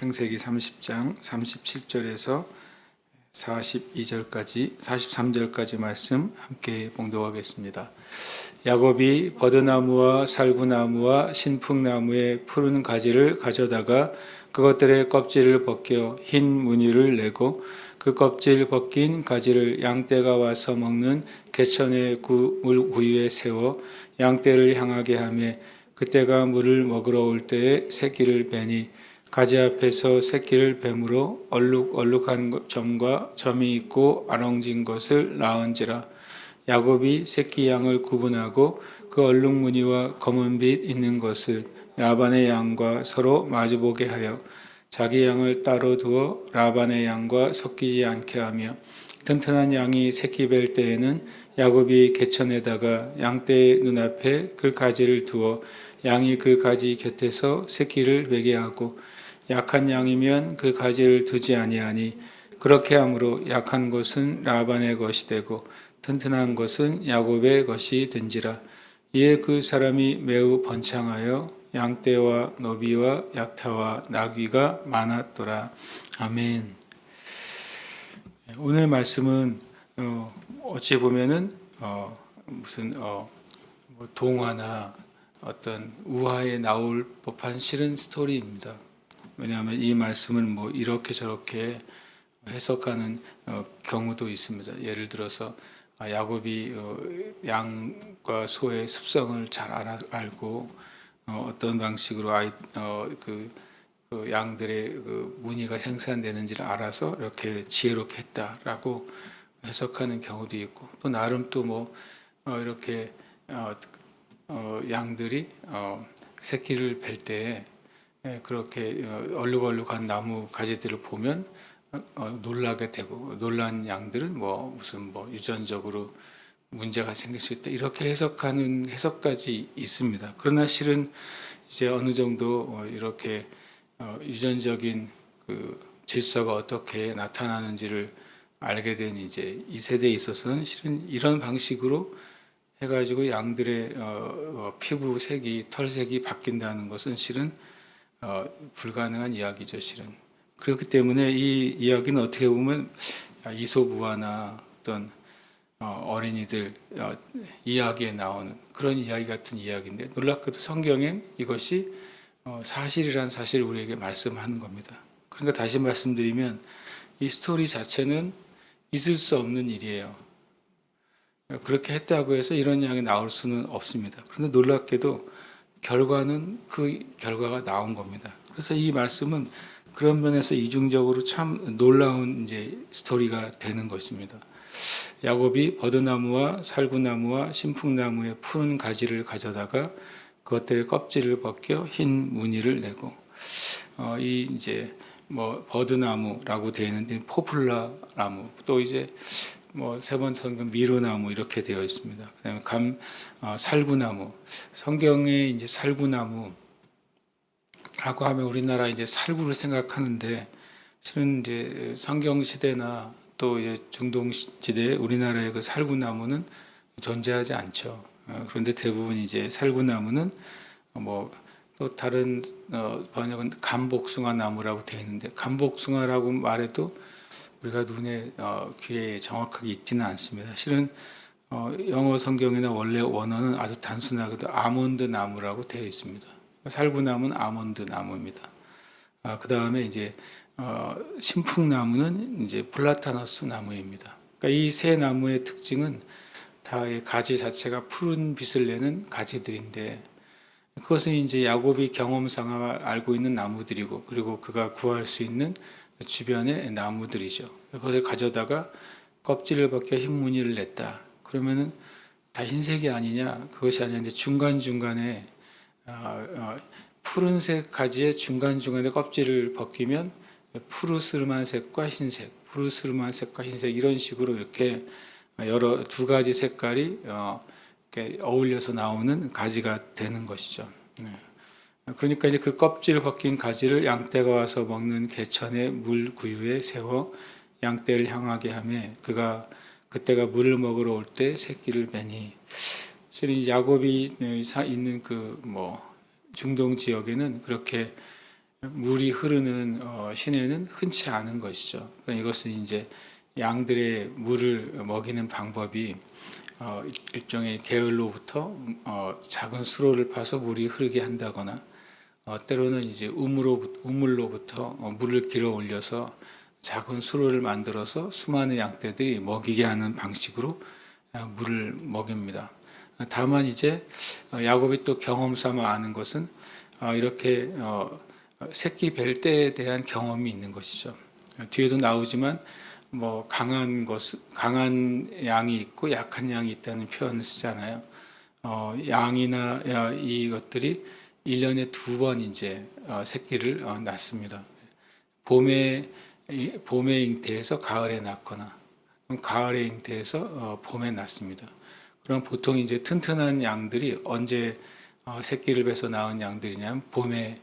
창세기 30장 37절에서 42절까지 43절까지 말씀 함께 봉독하겠습니다. 야곱이 버드나무와 살구나무와 신풍나무의 푸른 가지를 가져다가 그것들의 껍질을 벗겨 흰 무늬를 내고 그 껍질 벗긴 가지를 양떼가 와서 먹는 개천의 물 구유에 세워 양떼를 향하게 하며 그때가 물을 먹으러 올 때에 새끼를 베니 가지 앞에서 새끼를 뱀으로 얼룩얼룩한 점과 점이 있고 아렁진 것을 낳은지라. 야곱이 새끼 양을 구분하고 그 얼룩무늬와 검은빛 있는 것을 라반의 양과 서로 마주보게 하여 자기 양을 따로 두어 라반의 양과 섞이지 않게 하며 튼튼한 양이 새끼 뵐 때에는 야곱이 개천에다가 양떼의 눈앞에 그 가지를 두어 양이 그 가지 곁에서 새끼를 베게 하고 약한 양이면 그 가지를 두지 아니하니 그렇게 함으로 약한 것은 라반의 것이 되고 튼튼한 것은 야곱의 것이 된지라. 이에 그 사람이 매우 번창하여 양떼와 노비와 약타와 나귀가 많았더라. 아멘. 오늘 말씀은 어찌 보면은 무슨 동화나 어떤 우화에 나올 법한 실은 스토리입니다. 왜냐하면 이 말씀을 이렇게 저렇게 해석하는 경우도 있습니다. 예를 들어서 야곱이 양과 소의 습성을 잘 알고 어떤 방식으로 그 양들의 그 무늬가 생산되는지를 알아서 이렇게 지혜롭게 했다라고 해석하는 경우도 있고, 또 나름 또 이렇게 양들이 새끼를 뵐 때 그렇게 얼룩얼룩한 나무 가지들을 보면 놀라게 되고, 놀란 양들은 무슨 유전적으로 문제가 생길 수 있다, 이렇게 해석하는 해석까지 있습니다. 그러나 실은 이제 어느 정도 이렇게 유전적인 그 질서가 어떻게 나타나는지를 알게 된 이제 이 세대에 있어서는 실은 이런 방식으로 해가지고 양들의 피부 색이, 털색이 바뀐다는 것은 실은 불가능한 이야기죠, 실은. 그렇기 때문에 이 이야기는 어떻게 보면 이솝우화나 어떤 어린이들 이야기에 나오는 그런 이야기 같은 이야기인데, 놀랍게도 성경엔 이것이 사실이란 사실을 우리에게 말씀하는 겁니다. 그러니까 다시 말씀드리면 이 스토리 자체는 있을 수 없는 일이에요. 그렇게 했다고 해서 이런 이야기 나올 수는 없습니다. 그런데 놀랍게도 결과는 그 결과가 나온 겁니다. 그래서 이 말씀은 그런 면에서 이중적으로 참 놀라운 이제 스토리가 되는 것입니다. 야곱이 버드나무와 살구나무와 신풍나무의 푸른 가지를 가져다가 그것들의 껍질을 벗겨 흰 무늬를 내고, 이 이제 버드나무라고 되어 있는데 포플라 나무, 또 이제 세 번 성경 미로나무 이렇게 되어 있습니다. 그다음에 살구나무, 성경에 이제 살구나무라고 하면 우리나라 이제 살구를 생각하는데, 실은 이제 성경 시대나 또 중동 시대에 우리나라의 그 살구나무는 존재하지 않죠. 그런데 대부분 이제 살구나무는 또 다른 번역은 감복숭아 나무라고 되어 있는데, 감복숭아라고 말해도 우리가 눈에 귀에 정확하게 익지는 않습니다. 실은 영어 성경이나 원래 원어는 아주 단순하게도 아몬드 나무라고 되어 있습니다. 살구나무는 아몬드 나무입니다. 그 다음에 이제 신풍나무는 이제 플라타너스 나무입니다. 그러니까 이 세 나무의 특징은 다 가지 자체가 푸른 빛을 내는 가지들인데, 그것은 이제 야곱이 경험상 알고 있는 나무들이고, 그리고 그가 구할 수 있는 주변의 나무들이죠. 그것을 가져다가 껍질을 벗겨 흰 무늬를 냈다. 그러면은 다 흰색이 아니냐? 그것이 아니라 중간중간에 푸른색 가지의 중간중간에 껍질을 벗기면 푸르스름한 색과 흰색, 푸르스름한 색과 흰색, 이런 식으로 이렇게 두 가지 색깔이 이렇게 어울려서 나오는 가지가 되는 것이죠. 그러니까 이제 그 껍질 벗긴 가지를 양떼가 와서 먹는 개천의 물 구유에 세워 양떼를 향하게 하며 그때가 물을 먹으러 올 때 새끼를 베니. 실은 야곱이 있는 그 중동 지역에는 그렇게 물이 흐르는 시내는 흔치 않은 것이죠. 그러니까 이것은 이제 양들의 물을 먹이는 방법이 일종의 게을로부터 작은 수로를 파서 물이 흐르게 한다거나 때로는 이제 우물로부터 물을 길어 올려서 작은 수로를 만들어서 수많은 양떼들이 먹이게 하는 방식으로 물을 먹입니다. 다만 이제 야곱이 또 경험 삼아 아는 것은 이렇게 새끼 뵐 때에 대한 경험이 있는 것이죠. 뒤에도 나오지만 뭐 강한 양이 있고 약한 양이 있다는 표현을 쓰잖아요. 양이나 이것들이 1년에 2번 이제 새끼를 낳습니다. 봄에 잉태해서 가을에 낳거나 가을에 잉태해서 봄에 낳습니다. 그럼 보통 이제 튼튼한 양들이 언제 새끼를 베서 낳은 양들이냐면 봄에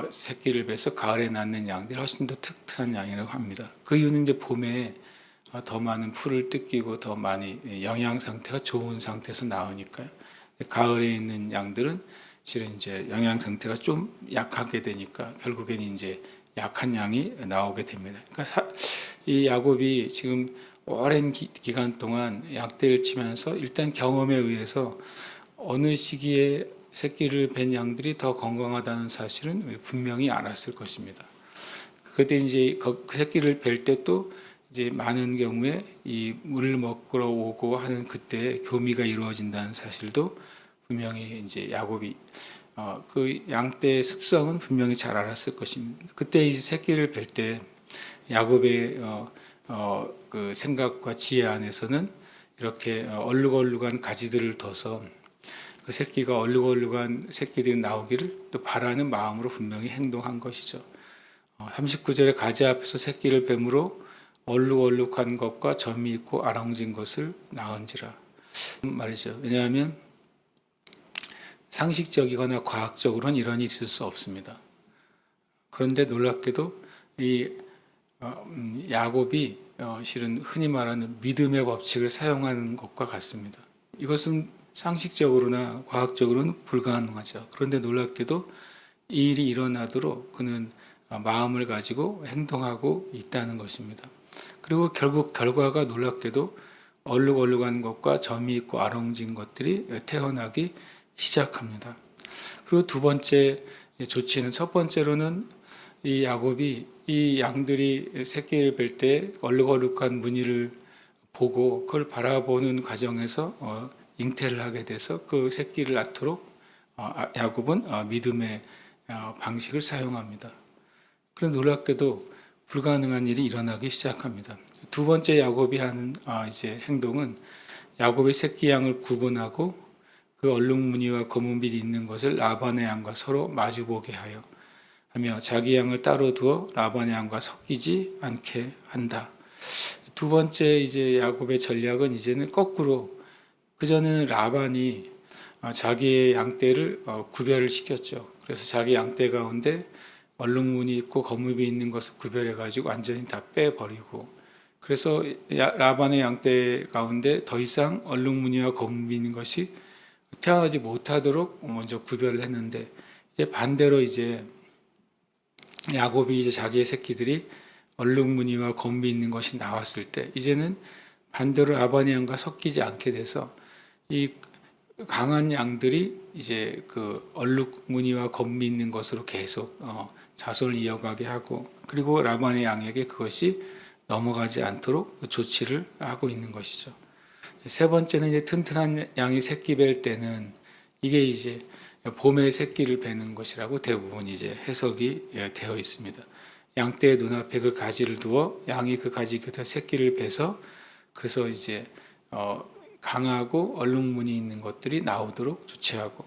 새끼를 베서 가을에 낳는 양들이 훨씬 더 튼튼한 양이라고 합니다. 그 이유는 이제 봄에 더 많은 풀을 뜯기고 더 많이 영양 상태가 좋은 상태에서 나오니까요. 가을에 있는 양들은 실은 이제 영양 상태가 좀 약하게 되니까 결국에는 이제 약한 양이 나오게 됩니다. 그러니까 이 야곱이 지금 오랜 기간 동안 약대를 치면서 일단 경험에 의해서 어느 시기에 새끼를 뵌 양들이 더 건강하다는 사실은 분명히 알았을 것입니다. 그때 이제 그 새끼를 뵐 때 또 이제 많은 경우에 이 물을 먹으러 오고 하는 그때 교미가 이루어진다는 사실도 분명히 이제 야곱이 그 양떼의 습성은 분명히 잘 알았을 것입니다. 그때 이 새끼를 뵐 때 야곱의 그 생각과 지혜 안에서는 이렇게 얼룩얼룩한 가지들을 둬서 그 새끼가 얼룩얼룩한 새끼들이 나오기를 또 바라는 마음으로 분명히 행동한 것이죠. 39절에 가지 앞에서 새끼를 뱀으로 얼룩얼룩한 것과 점이 있고 아랑진 것을 낳은지라 말이죠. 왜냐하면 상식적이거나 과학적으로는 이런 일이 있을 수 없습니다. 그런데 놀랍게도 이 야곱이 실은 흔히 말하는 믿음의 법칙을 사용하는 것과 같습니다. 이것은 상식적으로나 과학적으로는 불가능하죠. 그런데 놀랍게도 이 일이 일어나도록 그는 마음을 가지고 행동하고 있다는 것입니다. 그리고 결국 결과가 놀랍게도 얼룩얼룩한 것과 점이 있고 아롱진 것들이 태어나기 시작합니다. 그리고 두 번째 조치는 첫 번째로는 이 야곱이 이 양들이 새끼를 뵐 때 얼룩얼룩한 무늬를 보고 그걸 바라보는 과정에서 잉태를 하게 돼서 그 새끼를 낳도록 야곱은 믿음의 방식을 사용합니다. 그런데 놀랍게도 불가능한 일이 일어나기 시작합니다. 두 번째 야곱이 하는 이제 행동은 야곱의 새끼 양을 구분하고 그 얼룩무늬와 검은빛이 있는 것을 라반의 양과 서로 마주보게 하며 자기 양을 따로 두어 라반의 양과 섞이지 않게 한다. 두 번째 이제 야곱의 전략은 이제는 거꾸로 그 전에는 라반이 자기의 양떼를 구별을 시켰죠. 그래서 자기 양떼 가운데 얼룩무늬 있고 검은빛이 있는 것을 구별해 가지고 완전히 다 빼버리고 그래서 라반의 양떼 가운데 더 이상 얼룩무늬와 검은빛 있는 것이 태어나지 못하도록 먼저 구별을 했는데 이제 반대로 이제 야곱이 이제 자기의 새끼들이 얼룩무늬와 검은빛 있는 것이 나왔을 때 이제는 반대로 라반의 양과 섞이지 않게 돼서 이 강한 양들이 이제 그 얼룩무늬와 검은빛 있는 것으로 계속 자손을 이어가게 하고 그리고 라반의 양에게 그것이 넘어가지 않도록 조치를 하고 있는 것이죠. 세 번째는 이제 튼튼한 양이 새끼 뵐 때는 이게 이제 봄에 새끼를 베는 것이라고 대부분 이제 해석이 되어 있습니다. 양떼의 눈앞에 그 가지를 두어 양이 그 가지 곁에 새끼를 베서 그래서 이제 강하고 얼룩무늬 있는 것들이 나오도록 조치하고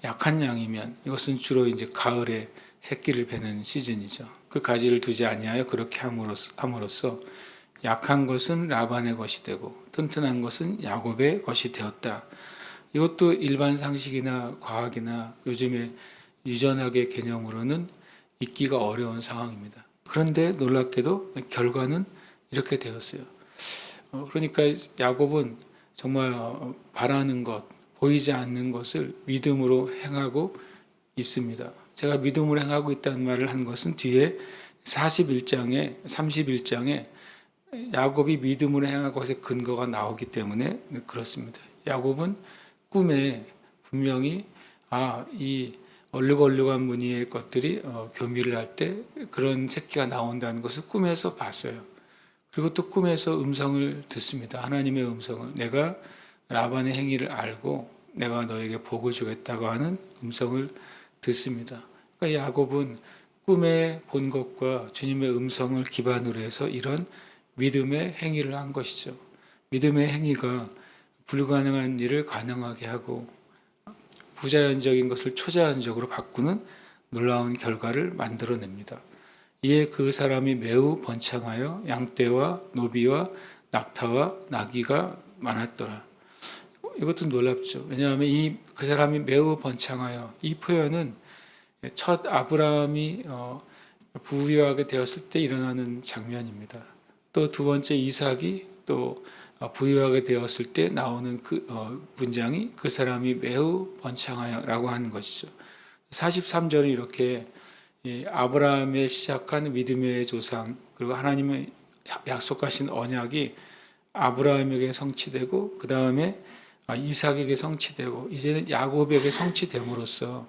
약한 양이면 이것은 주로 이제 가을에 새끼를 베는 시즌이죠. 그 가지를 두지 아니하여 그렇게 함으로써 약한 것은 라반의 것이 되고 튼튼한 것은 야곱의 것이 되었다. 이것도 일반 상식이나 과학이나 요즘의 유전학의 개념으로는 있기가 어려운 상황입니다. 그런데 놀랍게도 결과는 이렇게 되었어요. 그러니까 야곱은 정말 바라는 것, 보이지 않는 것을 믿음으로 행하고 있습니다. 제가 믿음으로 행하고 있다는 말을 한 것은 뒤에 31장에 야곱이 믿음으로 행한 것의 근거가 나오기 때문에 그렇습니다. 야곱은 꿈에 분명히 이 얼룩얼룩한 무늬의 것들이 교미를 할 때 그런 새끼가 나온다는 것을 꿈에서 봤어요. 그리고 또 꿈에서 음성을 듣습니다. 하나님의 음성을. 내가 라반의 행위를 알고 내가 너에게 복을 주겠다고 하는 음성을 듣습니다. 그러니까 야곱은 꿈에 본 것과 주님의 음성을 기반으로 해서 이런 믿음의 행위를 한 것이죠. 믿음의 행위가 불가능한 일을 가능하게 하고 부자연적인 것을 초자연적으로 바꾸는 놀라운 결과를 만들어냅니다. 이에 그 사람이 매우 번창하여 양떼와 노비와 낙타와 나귀가 많았더라. 이것도 놀랍죠. 왜냐하면 그 사람이 매우 번창하여, 이 표현은 첫 아브라함이 부유하게 되었을 때 일어나는 장면입니다. 또 두 번째 이삭이 또 부유하게 되었을 때 나오는 그 문장이 그 사람이 매우 번창하여라고 하는 것이죠. 43절은 이렇게 아브라함의 시작한 믿음의 조상, 그리고 하나님의 약속하신 언약이 아브라함에게 성취되고 그 다음에 이삭에게 성취되고 이제는 야곱에게 성취됨으로써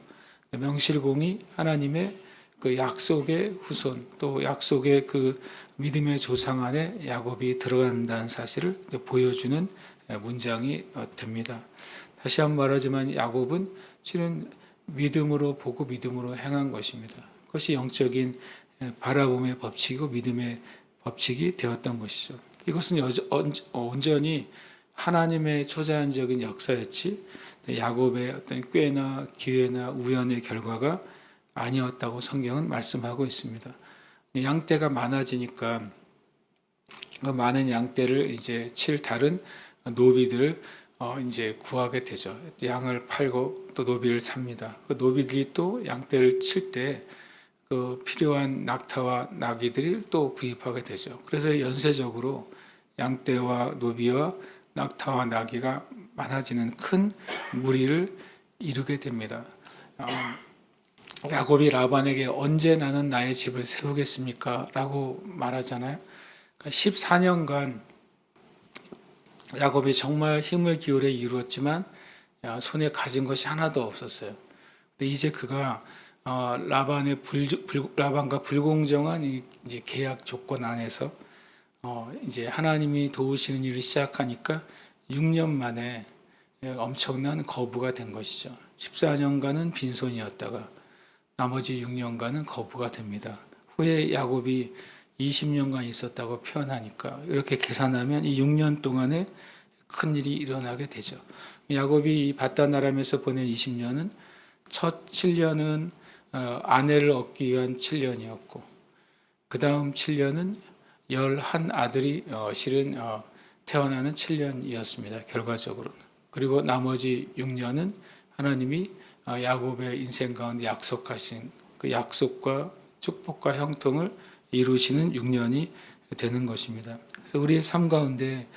명실공히 하나님의 그 약속의 후손, 또 약속의 그 믿음의 조상 안에 야곱이 들어간다는 사실을 보여주는 문장이 됩니다. 다시 한번 말하지만 야곱은 실은 믿음으로 보고 믿음으로 행한 것입니다. 그것이 영적인 바라봄의 법칙이고 믿음의 법칙이 되었던 것이죠. 이것은 온전히 하나님의 초자연적인 역사였지 야곱의 어떤 꾀나 기회나 우연의 결과가 아니었다고 성경은 말씀하고 있습니다. 양떼가 많아지니까 그 많은 양떼를 이제 칠 다른 노비들을 이제 구하게 되죠. 양을 팔고 또 노비를 삽니다. 그 노비들이 또 양떼를 칠 때 그 필요한 낙타와 나귀들을 또 구입하게 되죠. 그래서 연쇄적으로 양떼와 노비와 낙타와 나귀가 많아지는 큰 무리를 이루게 됩니다. 야곱이 라반에게 언제 나는 나의 집을 세우겠습니까? 라고 말하잖아요. 그러니까 14년간 야곱이 정말 힘을 기울여 이루었지만 손에 가진 것이 하나도 없었어요. 근데 이제 그가 라반과 불공정한 이제 계약 조건 안에서 이제 하나님이 도우시는 일을 시작하니까 6년 만에 엄청난 거부가 된 것이죠. 14년간은 빈손이었다가 나머지 6년간은 거부가 됩니다. 후에 야곱이 20년간 있었다고 표현하니까 이렇게 계산하면 이 6년 동안에 큰 일이 일어나게 되죠. 야곱이 바단 아람에서 보낸 20년은 첫 7년은 아내를 얻기 위한 7년이었고 그 다음 7년은 11 아들이 실은 태어나는 7년이었습니다. 결과적으로는. 그리고 나머지 6년은 하나님이 야곱의 인생 가운데 약속하신 그 약속과 축복과 형통을 이루시는 6년이 되는 것입니다. 그래서 우리의 삶 가운데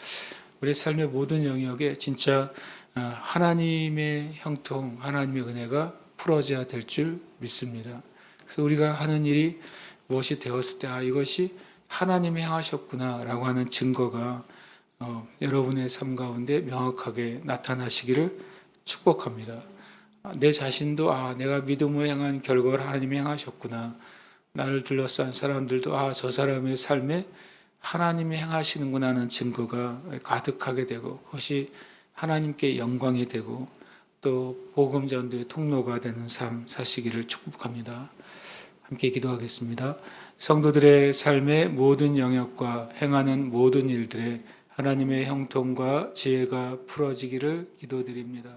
우리의 삶의 모든 영역에 진짜 하나님의 형통, 하나님의 은혜가 풀어져야 될 줄 믿습니다. 그래서 우리가 하는 일이 무엇이 되었을 때 이것이 하나님이 행하셨구나 라고 하는 증거가 여러분의 삶 가운데 명확하게 나타나시기를 축복합니다. 내 자신도 내가 믿음으로 행한 결과를 하나님이 행하셨구나. 나를 둘러싼 사람들도 저 사람의 삶에 하나님이 행하시는구나 하는 증거가 가득하게 되고 그것이 하나님께 영광이 되고 또 복음 전도의 통로가 되는 삶 사시기를 축복합니다. 함께 기도하겠습니다. 성도들의 삶의 모든 영역과 행하는 모든 일들에 하나님의 형통과 지혜가 풀어지기를 기도드립니다.